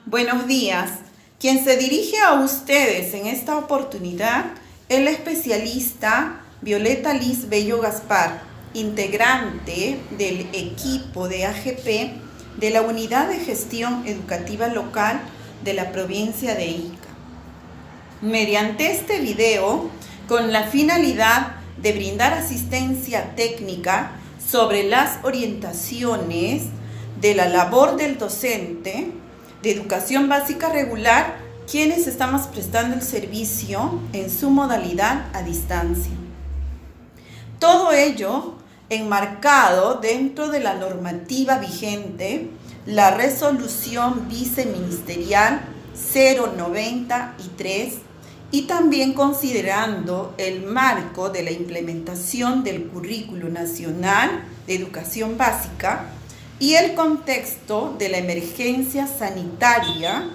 Buenos días. Quien se dirige a ustedes en esta oportunidad es la especialista Violeta Liz Bello Gaspar, integrante del equipo de AGP de la Unidad de Gestión Educativa Local de la provincia de Ica. Mediante este video, con la finalidad de brindar asistencia técnica sobre las orientaciones de la labor del docente de educación básica regular, quienes estamos prestando el servicio en su modalidad a distancia. Todo ello enmarcado dentro de la normativa vigente, la resolución viceministerial 093, y también considerando el marco de la implementación del Currículo Nacional de Educación Básica y el contexto de la emergencia sanitaria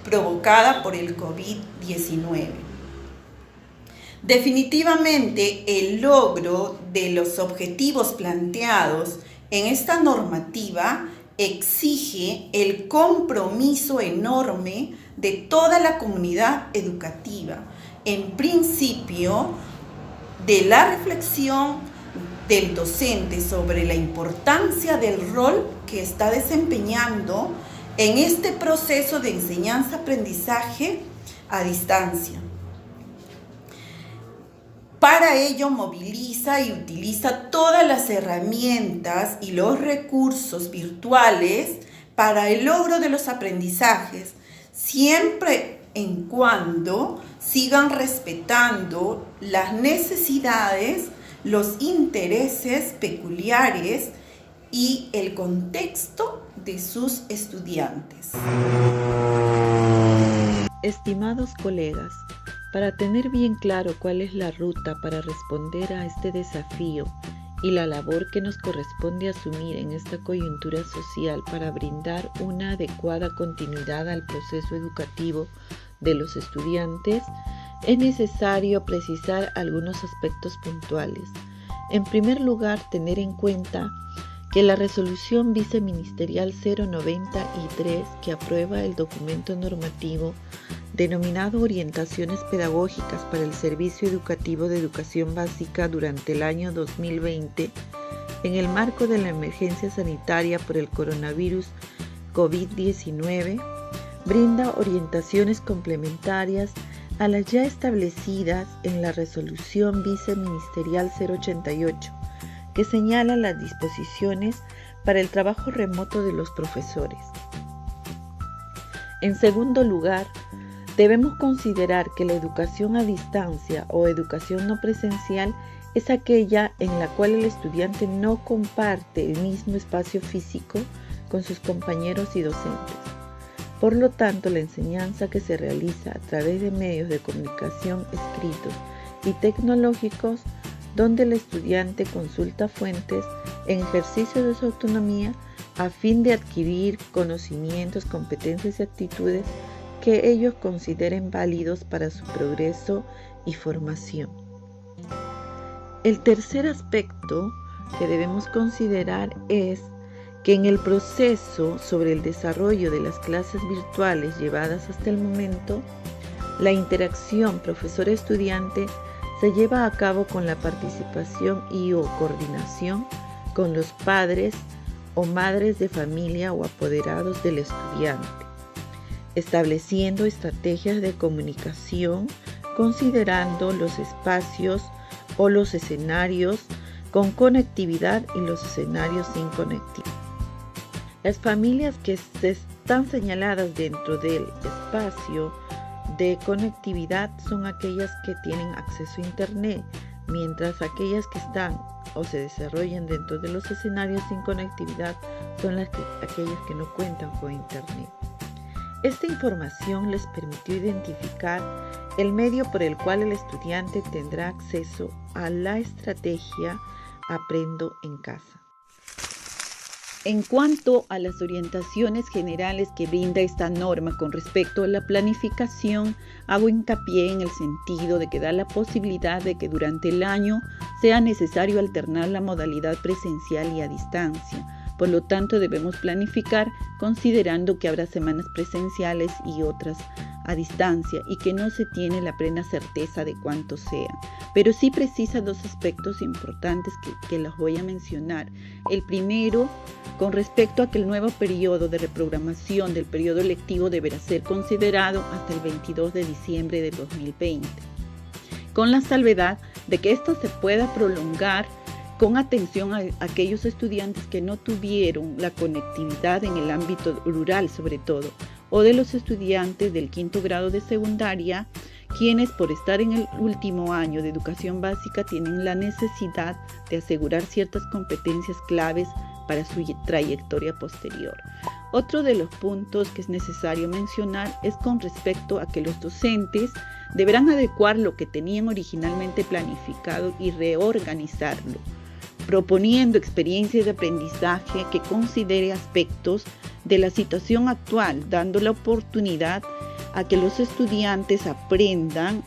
provocada por el COVID-19. Definitivamente, el logro de los objetivos planteados en esta normativa exige el compromiso enorme de toda la comunidad educativa, en principio de la reflexión del docente sobre la importancia del rol que está desempeñando en este proceso de enseñanza-aprendizaje a distancia. Para ello moviliza y utiliza todas las herramientas y los recursos virtuales para el logro de los aprendizajes, siempre en cuando sigan respetando las necesidades, los intereses peculiares y el contexto de sus estudiantes. Estimados colegas, para tener bien claro cuál es la ruta para responder a este desafío y la labor que nos corresponde asumir en esta coyuntura social para brindar una adecuada continuidad al proceso educativo de los estudiantes, es necesario precisar algunos aspectos puntuales. En primer lugar, tener en cuenta que la resolución viceministerial 093, que aprueba el documento normativo denominado Orientaciones Pedagógicas para el Servicio Educativo de Educación Básica durante el año 2020, en el marco de la emergencia sanitaria por el coronavirus COVID-19, brinda orientaciones complementarias a las ya establecidas en la resolución viceministerial 088, que señala las disposiciones para el trabajo remoto de los profesores. En segundo lugar, debemos considerar que la educación a distancia o educación no presencial es aquella en la cual el estudiante no comparte el mismo espacio físico con sus compañeros y docentes. Por lo tanto, la enseñanza que se realiza a través de medios de comunicación escritos y tecnológicos, donde el estudiante consulta fuentes en ejercicio de su autonomía a fin de adquirir conocimientos, competencias y actitudes que ellos consideren válidos para su progreso y formación. El tercer aspecto que debemos considerar es que en el proceso sobre el desarrollo de las clases virtuales llevadas hasta el momento, la interacción profesor-estudiante se lleva a cabo con la participación y o coordinación con los padres o madres de familia o apoderados del estudiante, estableciendo estrategias de comunicación considerando los espacios o los escenarios con conectividad y los escenarios sin conectividad. Las familias que están señaladas dentro del espacio de conectividad son aquellas que tienen acceso a Internet, mientras aquellas que están o se desarrollan dentro de los escenarios sin conectividad son aquellas que no cuentan con Internet. Esta información les permitió identificar el medio por el cual el estudiante tendrá acceso a la estrategia Aprendo en Casa. En cuanto a las orientaciones generales que brinda esta norma con respecto a la planificación, hago hincapié en el sentido de que da la posibilidad de que durante el año sea necesario alternar la modalidad presencial y a distancia, Por lo tanto, debemos planificar considerando que habrá semanas presenciales y otras a distancia y que no se tiene la plena certeza de cuántos sean. Pero sí precisa dos aspectos importantes que los voy a mencionar. El primero, con respecto a que el nuevo periodo de reprogramación del periodo lectivo deberá ser considerado hasta el 22 de diciembre del 2020, con la salvedad de que esto se pueda prolongar con atención a aquellos estudiantes que no tuvieron la conectividad en el ámbito rural sobre todo, o de los estudiantes del 5º grado de secundaria, quienes por estar en el último año de educación básica tienen la necesidad de asegurar ciertas competencias claves para su trayectoria posterior. Otro de los puntos que es necesario mencionar es con respecto a que los docentes deberán adecuar lo que tenían originalmente planificado y reorganizarlo, proponiendo experiencias de aprendizaje que considere aspectos de la situación actual, dando la oportunidad a que los estudiantes aprendan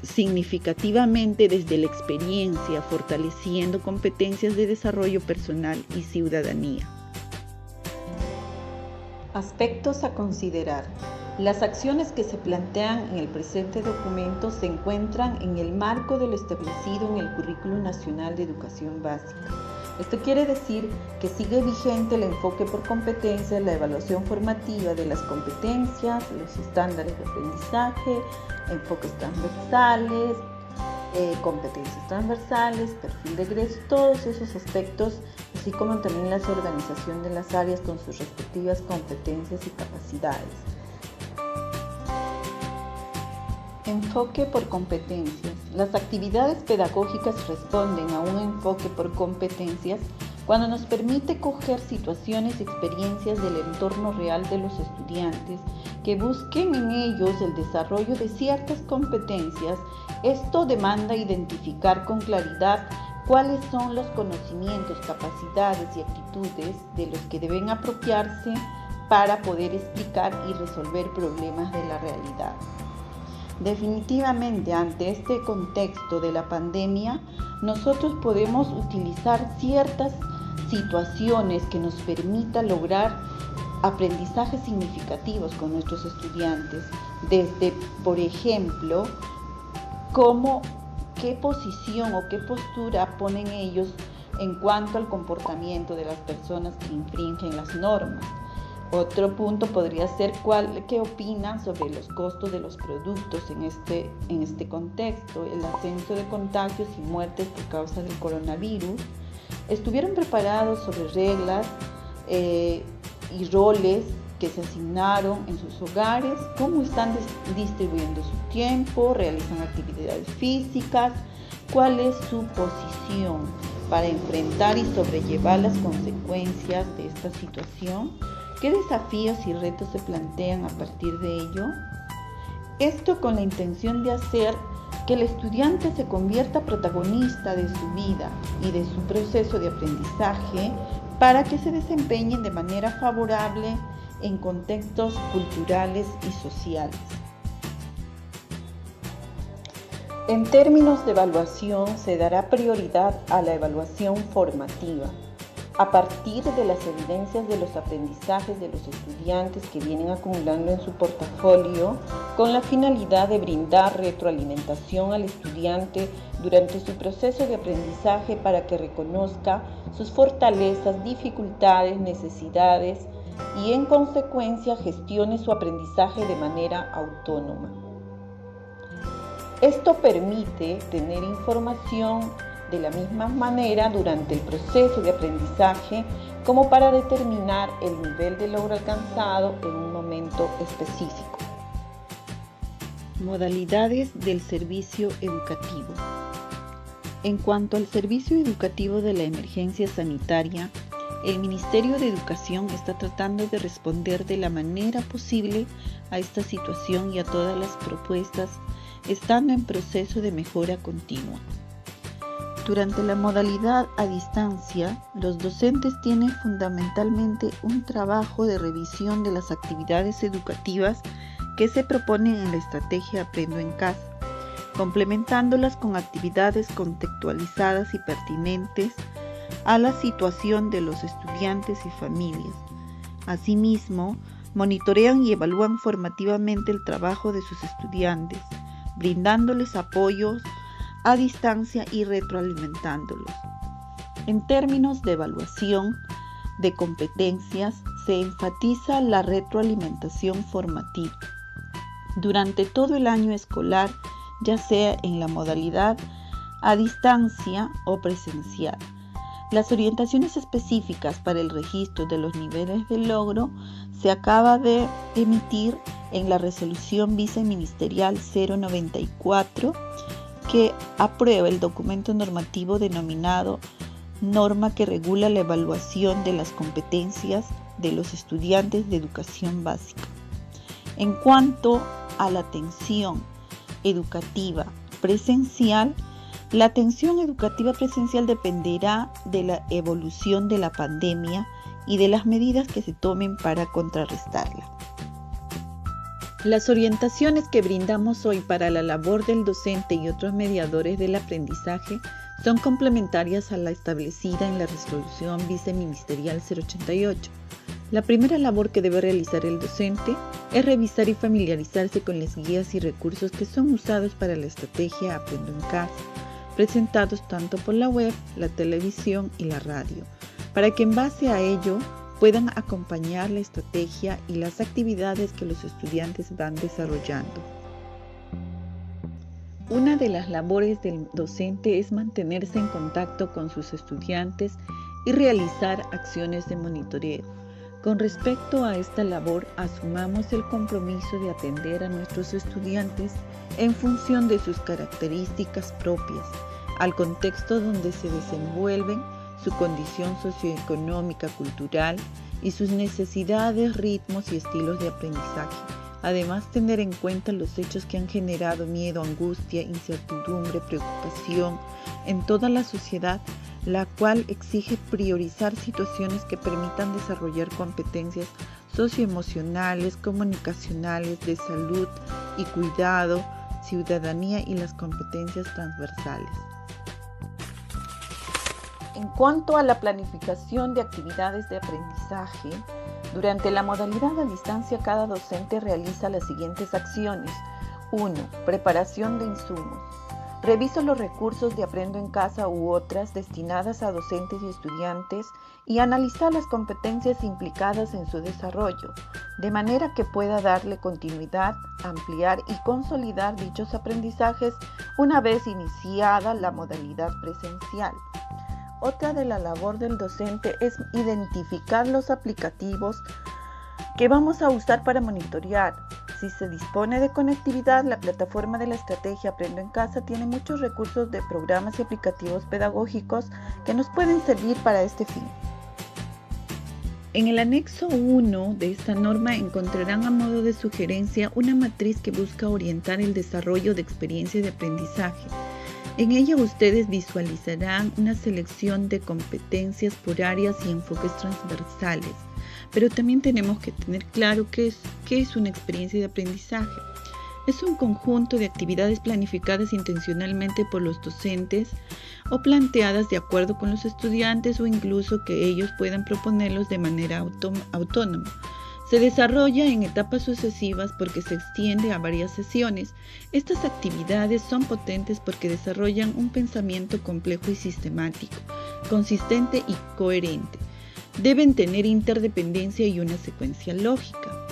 significativamente desde la experiencia, fortaleciendo competencias de desarrollo personal y ciudadanía. Aspectos a considerar. Las acciones que se plantean en el presente documento se encuentran en el marco de lo establecido en el Currículum Nacional de Educación Básica. Esto quiere decir que sigue vigente el enfoque por competencias, la evaluación formativa de las competencias, los estándares de aprendizaje, enfoques transversales, competencias transversales, perfil de egreso, todos esos aspectos, así como también la organización de las áreas con sus respectivas competencias y capacidades. Enfoque por competencias. Las actividades pedagógicas responden a un enfoque por competencias cuando nos permite coger situaciones y experiencias del entorno real de los estudiantes que busquen en ellos el desarrollo de ciertas competencias. Esto demanda identificar con claridad cuáles son los conocimientos, capacidades y actitudes de los que deben apropiarse para poder explicar y resolver problemas de la realidad. Definitivamente, ante este contexto de la pandemia, nosotros podemos utilizar ciertas situaciones que nos permitan lograr aprendizajes significativos con nuestros estudiantes, desde, por ejemplo, qué posición o qué postura ponen ellos en cuanto al comportamiento de las personas que infringen las normas. Otro punto podría ser qué opinan sobre los costos de los productos en este contexto, el ascenso de contagios y muertes por causa del coronavirus. ¿Estuvieron preparados sobre reglas y roles que se asignaron en sus hogares? ¿Cómo están distribuyendo su tiempo? ¿Realizan actividades físicas? ¿Cuál es su posición para enfrentar y sobrellevar las consecuencias de esta situación? ¿Qué desafíos y retos se plantean a partir de ello? Esto con la intención de hacer que el estudiante se convierta protagonista de su vida y de su proceso de aprendizaje para que se desempeñen de manera favorable en contextos culturales y sociales. En términos de evaluación, se dará prioridad a la evaluación formativa, a partir de las evidencias de los aprendizajes de los estudiantes que vienen acumulando en su portafolio, con la finalidad de brindar retroalimentación al estudiante durante su proceso de aprendizaje para que reconozca sus fortalezas, dificultades, necesidades y en consecuencia gestione su aprendizaje de manera autónoma. Esto permite tener información de la misma manera durante el proceso de aprendizaje como para determinar el nivel de logro alcanzado en un momento específico. Modalidades del servicio educativo. En cuanto al servicio educativo de la emergencia sanitaria, el Ministerio de Educación está tratando de responder de la manera posible a esta situación y a todas las propuestas, estando en proceso de mejora continua. Durante la modalidad a distancia, los docentes tienen fundamentalmente un trabajo de revisión de las actividades educativas que se proponen en la estrategia Aprendo en Casa, complementándolas con actividades contextualizadas y pertinentes a la situación de los estudiantes y familias. Asimismo, monitorean y evalúan formativamente el trabajo de sus estudiantes, brindándoles apoyos a distancia y retroalimentándolos. En términos de evaluación de competencias, se enfatiza la retroalimentación formativa durante todo el año escolar, ya sea en la modalidad a distancia o presencial. Las orientaciones específicas para el registro de los niveles de logro se acaba de emitir en la resolución viceministerial 094 que aprueba el documento normativo denominado Norma que regula la evaluación de las competencias de los estudiantes de educación básica. En cuanto a la atención educativa presencial, la atención educativa presencial dependerá de la evolución de la pandemia y de las medidas que se tomen para contrarrestarla. Las orientaciones que brindamos hoy para la labor del docente y otros mediadores del aprendizaje son complementarias a la establecida en la resolución viceministerial 088. La primera labor que debe realizar el docente es revisar y familiarizarse con las guías y recursos que son usados para la estrategia Aprendo en Casa, presentados tanto por la web, la televisión y la radio, para que en base a ello puedan acompañar la estrategia y las actividades que los estudiantes van desarrollando. Una de las labores del docente es mantenerse en contacto con sus estudiantes y realizar acciones de monitoreo. Con respecto a esta labor, asumamos el compromiso de atender a nuestros estudiantes en función de sus características propias, al contexto donde se desenvuelven, su condición socioeconómica, cultural y sus necesidades, ritmos y estilos de aprendizaje. Además, tener en cuenta los hechos que han generado miedo, angustia, incertidumbre, preocupación en toda la sociedad, la cual exige priorizar situaciones que permitan desarrollar competencias socioemocionales, comunicacionales, de salud y cuidado, ciudadanía y las competencias transversales. En cuanto a la planificación de actividades de aprendizaje, durante la modalidad a distancia cada docente realiza las siguientes acciones. 1. Preparación de insumos. Reviso los recursos de Aprendo en Casa u otras destinadas a docentes y estudiantes y analizar las competencias implicadas en su desarrollo, de manera que pueda darle continuidad, ampliar y consolidar dichos aprendizajes una vez iniciada la modalidad presencial. Otra de la labor del docente es identificar los aplicativos que vamos a usar para monitorear. Si se dispone de conectividad, la plataforma de la estrategia Aprendo en Casa tiene muchos recursos de programas y aplicativos pedagógicos que nos pueden servir para este fin. En el anexo 1 de esta norma encontrarán a modo de sugerencia una matriz que busca orientar el desarrollo de experiencias de aprendizaje. En ella ustedes visualizarán una selección de competencias por áreas y enfoques transversales, pero también tenemos que tener claro qué es una experiencia de aprendizaje. Es un conjunto de actividades planificadas intencionalmente por los docentes o planteadas de acuerdo con los estudiantes o incluso que ellos puedan proponerlos de manera autónoma. Se desarrolla en etapas sucesivas porque se extiende a varias sesiones. Estas actividades son potentes porque desarrollan un pensamiento complejo y sistemático, consistente y coherente. Deben tener interdependencia y una secuencia lógica.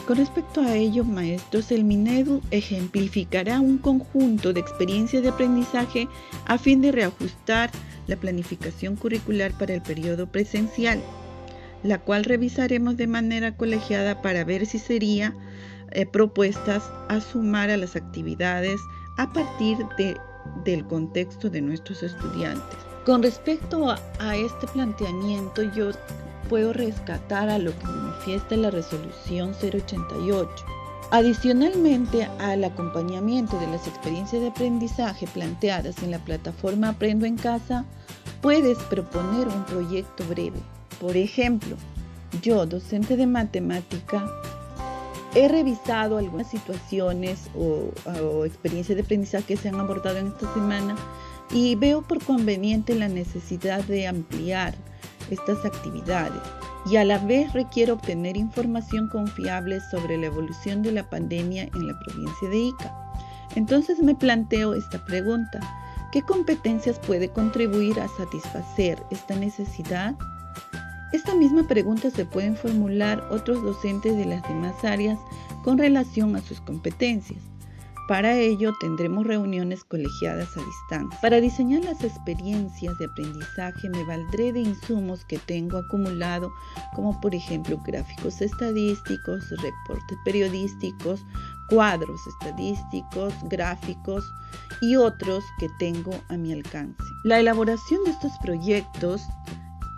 Con respecto a ello, maestros, el Minedu ejemplificará un conjunto de experiencias de aprendizaje a fin de reajustar la planificación curricular para el periodo presencial, la cual revisaremos de manera colegiada para ver si sería propuestas a sumar a las actividades a partir del contexto de nuestros estudiantes. Con respecto a este planteamiento, yo puedo rescatar a lo que manifiesta la resolución 088. Adicionalmente al acompañamiento de las experiencias de aprendizaje planteadas en la plataforma Aprendo en Casa, puedes proponer un proyecto breve. Por ejemplo, yo, docente de matemática, he revisado algunas situaciones o experiencias de aprendizaje que se han abordado en esta semana y veo por conveniente la necesidad de ampliar estas actividades y a la vez requiero obtener información confiable sobre la evolución de la pandemia en la provincia de Ica. Entonces me planteo esta pregunta: ¿qué competencias puede contribuir a satisfacer esta necesidad? Esta misma pregunta se pueden formular otros docentes de las demás áreas con relación a sus competencias. Para ello tendremos reuniones colegiadas a distancia. Para diseñar las experiencias de aprendizaje me valdré de insumos que tengo acumulado, como por ejemplo gráficos estadísticos, reportes periodísticos, cuadros estadísticos, gráficos y otros que tengo a mi alcance. La elaboración de estos proyectos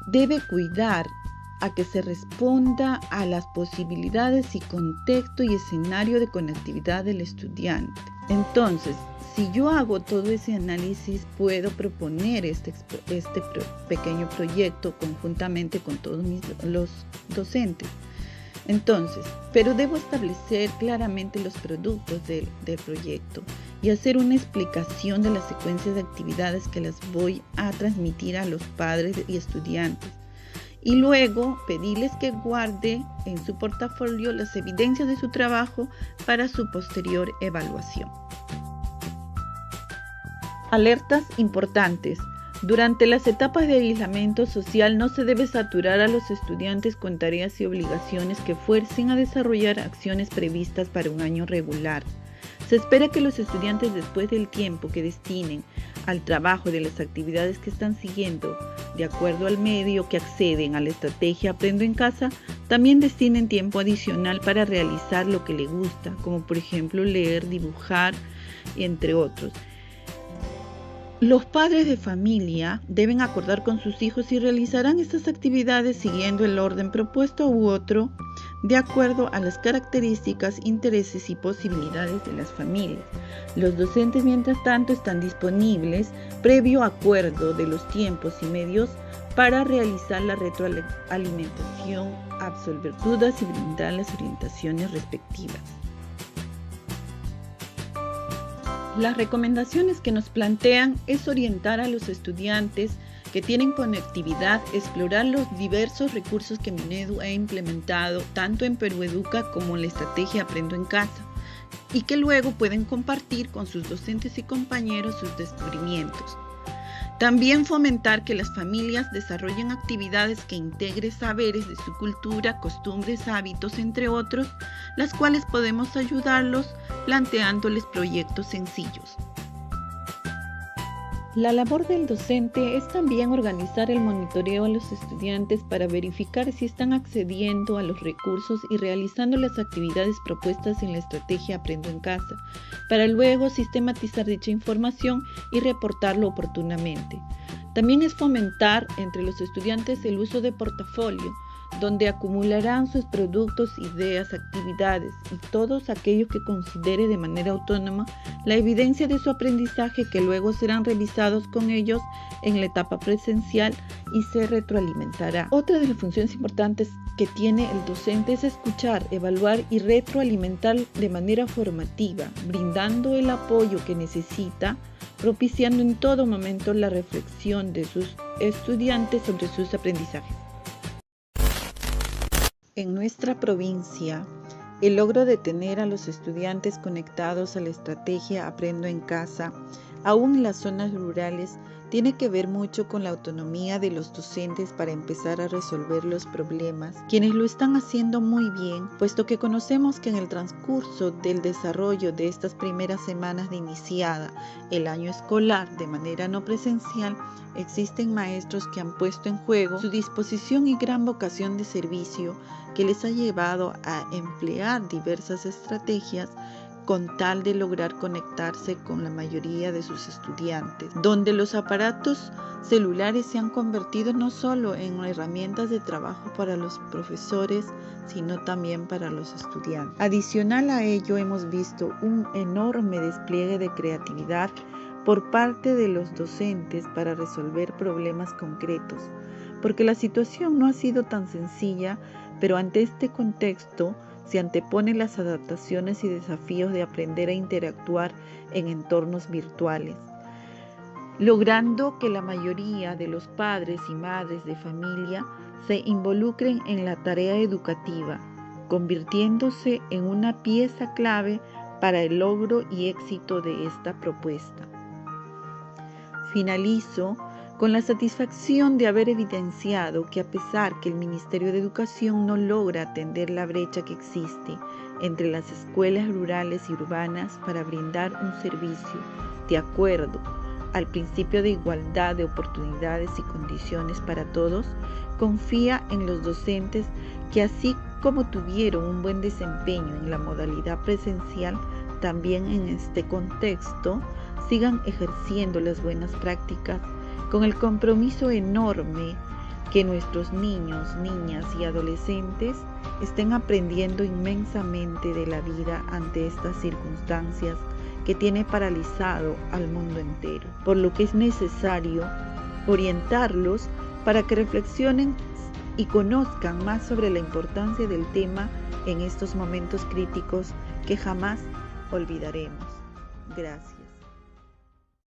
debe cuidar a que se responda a las posibilidades y contexto y escenario de conectividad del estudiante. Entonces, si yo hago todo ese análisis, puedo proponer este pequeño proyecto conjuntamente con todos los docentes. Entonces, pero debo establecer claramente los productos del proyecto y hacer una explicación de las secuencias de actividades que las voy a transmitir a los padres y estudiantes. Y luego pedirles que guarde en su portafolio las evidencias de su trabajo para su posterior evaluación. Alertas importantes. Durante las etapas de aislamiento social no se debe saturar a los estudiantes con tareas y obligaciones que fuercen a desarrollar acciones previstas para un año regular. Se espera que los estudiantes, después del tiempo que destinen al trabajo de las actividades que están siguiendo, de acuerdo al medio que acceden a la estrategia Aprendo en Casa, también destinen tiempo adicional para realizar lo que les gusta, como por ejemplo leer, dibujar, entre otros. Los padres de familia deben acordar con sus hijos si realizarán estas actividades siguiendo el orden propuesto u otro, de acuerdo a las características, intereses y posibilidades de las familias. Los docentes, mientras tanto, están disponibles, previo acuerdo de los tiempos y medios, para realizar la retroalimentación, absolver dudas y brindar las orientaciones respectivas. Las recomendaciones que nos plantean es orientar a los estudiantes que tienen conectividad, explorar los diversos recursos que Minedu ha implementado tanto en Perú Educa como en la estrategia Aprendo en Casa, y que luego pueden compartir con sus docentes y compañeros sus descubrimientos. También fomentar que las familias desarrollen actividades que integren saberes de su cultura, costumbres, hábitos, entre otros, las cuales podemos ayudarlos planteándoles proyectos sencillos. La labor del docente es también organizar el monitoreo a los estudiantes para verificar si están accediendo a los recursos y realizando las actividades propuestas en la estrategia Aprendo en Casa, para luego sistematizar dicha información y reportarlo oportunamente. También es fomentar entre los estudiantes el uso de portafolio, donde acumularán sus productos, ideas, actividades y todos aquellos que considere de manera autónoma la evidencia de su aprendizaje, que luego serán revisados con ellos en la etapa presencial y se retroalimentará. Otra de las funciones importantes que tiene el docente es escuchar, evaluar y retroalimentar de manera formativa, brindando el apoyo que necesita, propiciando en todo momento la reflexión de sus estudiantes sobre sus aprendizajes. En nuestra provincia, el logro de tener a los estudiantes conectados a la estrategia Aprendo en Casa, aún en las zonas rurales, tiene que ver mucho con la autonomía de los docentes para empezar a resolver los problemas, quienes lo están haciendo muy bien, puesto que conocemos que en el transcurso del desarrollo de estas primeras semanas de iniciada el año escolar de manera no presencial, existen maestros que han puesto en juego su disposición y gran vocación de servicio que les ha llevado a emplear diversas estrategias con tal de lograr conectarse con la mayoría de sus estudiantes, donde los aparatos celulares se han convertido no solo en herramientas de trabajo para los profesores, sino también para los estudiantes. Adicional a ello, hemos visto un enorme despliegue de creatividad por parte de los docentes para resolver problemas concretos, porque la situación no ha sido tan sencilla, pero ante este contexto se anteponen las adaptaciones y desafíos de aprender a interactuar en entornos virtuales. logrando que la mayoría de los padres y madres de familia se involucren en la tarea educativa, convirtiéndose en una pieza clave para el logro y éxito de esta propuesta. Finalizo con la satisfacción de haber evidenciado que a pesar que el Ministerio de Educación no logra atender la brecha que existe entre las escuelas rurales y urbanas para brindar un servicio de acuerdo al principio de igualdad de oportunidades y condiciones para todos, confía en los docentes que así como tuvieron un buen desempeño en la modalidad presencial, también en este contexto sigan ejerciendo las buenas prácticas con el compromiso enorme que nuestros niños, niñas y adolescentes estén aprendiendo inmensamente de la vida ante estas circunstancias que tiene paralizado al mundo entero, por lo que es necesario orientarlos para que reflexionen y conozcan más sobre la importancia del tema en estos momentos críticos que jamás olvidaremos. Gracias.